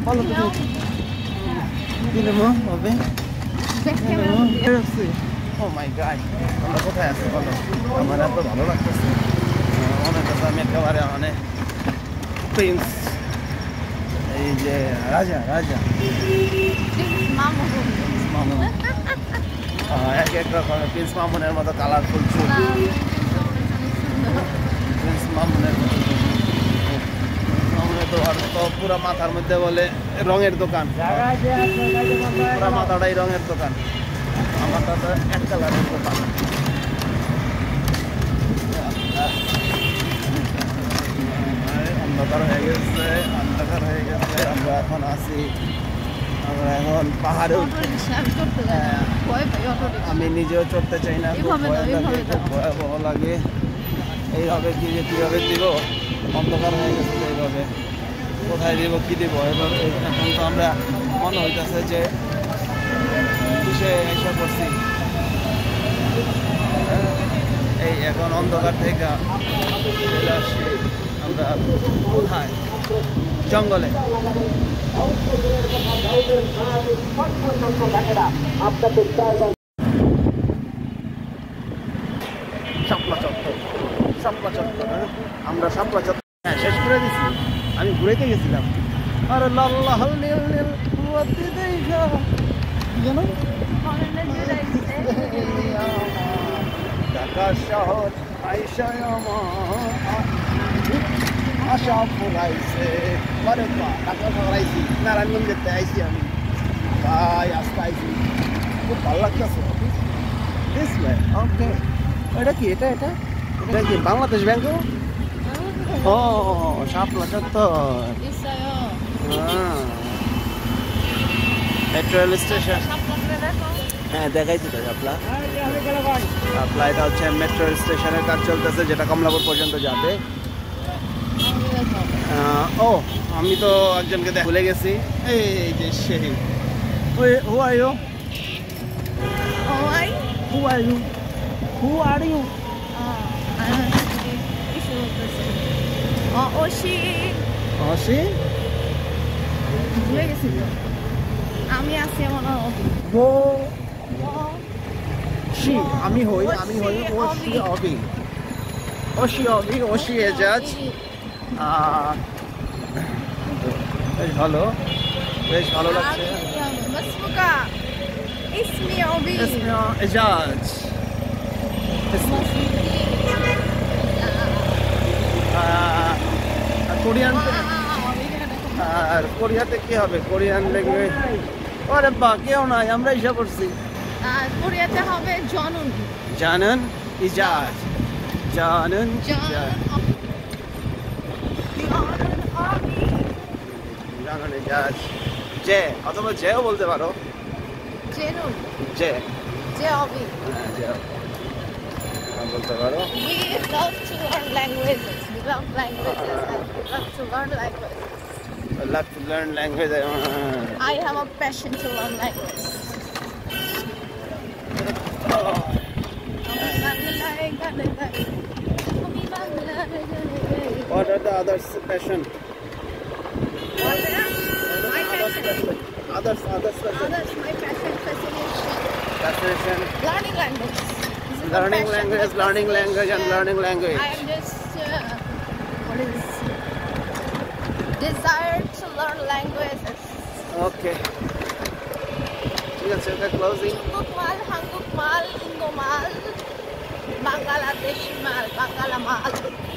বলো তুমি দিলে মো হবে ও মাই গড আমরা কোথায় আছি বলো আমার এত ভালো লাগতেছে মনে হচ্ছে আমি একেবারে মানে প্রিন্স এই যে রাজা রাজা মামুন এক এক রকম প্রিন্স মামুনের মতো কালারফুল চুল প্রিন্স মামুনের তো পুরো মাথার মধ্যে বলে রঙের দোকান পুরো মাথাটাই রঙের দোকান আমারটা তো এক কালারের দোকান অন্ধকার হয়ে গেছে আমরা এখন আছি আমরা এখন পাহাড়ে আমি নিজেও চড়তে চাই না খুব ভয় লাগে খুব ভয়াবহ লাগে এইভাবে কীভাবে দিব অন্ধকার হয়ে গেছে এইভাবে কোথায় দিব কী দিব এবার এখন তো আমরা মনে হইতেছে যে কিসে এসে করছি এই এখন অন্ধকার থেকে চলে আসছি আমরা কোথায় জঙ্গলে শাপলা চত্বর আমরা শাপলা চত্বর হ্যাঁ শেষ করে দিছি আমি ঘুরেতে গেছিলাম আর লাল লাল নীল নীল জানো ঢাকা শহর আইসায় আমার আশা ফুরাইছে আরে বাহ ঢাকা শহর আইছি নারায়ণগঞ্জ যেতে আইছি আমি ভাই আজকে আইছি খুব ভালো লাগতেছে ওকে এটা কি এটা কি বাংলাদেশ ব্যাংক ও শাপলা চত্বর মেট্রো রেল স্টেশন হ্যাঁ দেখাইছি তো শাপলা এটা হচ্ছে মেট্রো রেল স্টেশনের কাজ চলতেছে যেটা কমলাপুর পর্যন্ত যাবে ও আমি তো একজনকে ভুলে গেছি এই যে সেই হু আর ইউ ভুলে গেছি তো আমি আছি মনে আমি হই ওশি এজাজ বেশ ভালো লাগছে এজাজ কোরিয়ান আর কোরিয়াতে কি হবে কোরিয়ান ল্যাঙ্গুয়েজ আরে বা কেউ নাই আমরা ইচ্ছা করছি কোরিয়াতে হবে জানেন ইজাজ জে অথবা জেও বলতে পারো বলতে পারো I love to learn language. I have a passion to learn language. What are the others' passion? Others, my passion, fascination. Learning language. Learning language, and learning language. I am just desire to learn languages. Okay. Yes, it's closing. Chunguk mal, Hanguk mal, Indo mal, Bangladeshi mal, Bangala mal.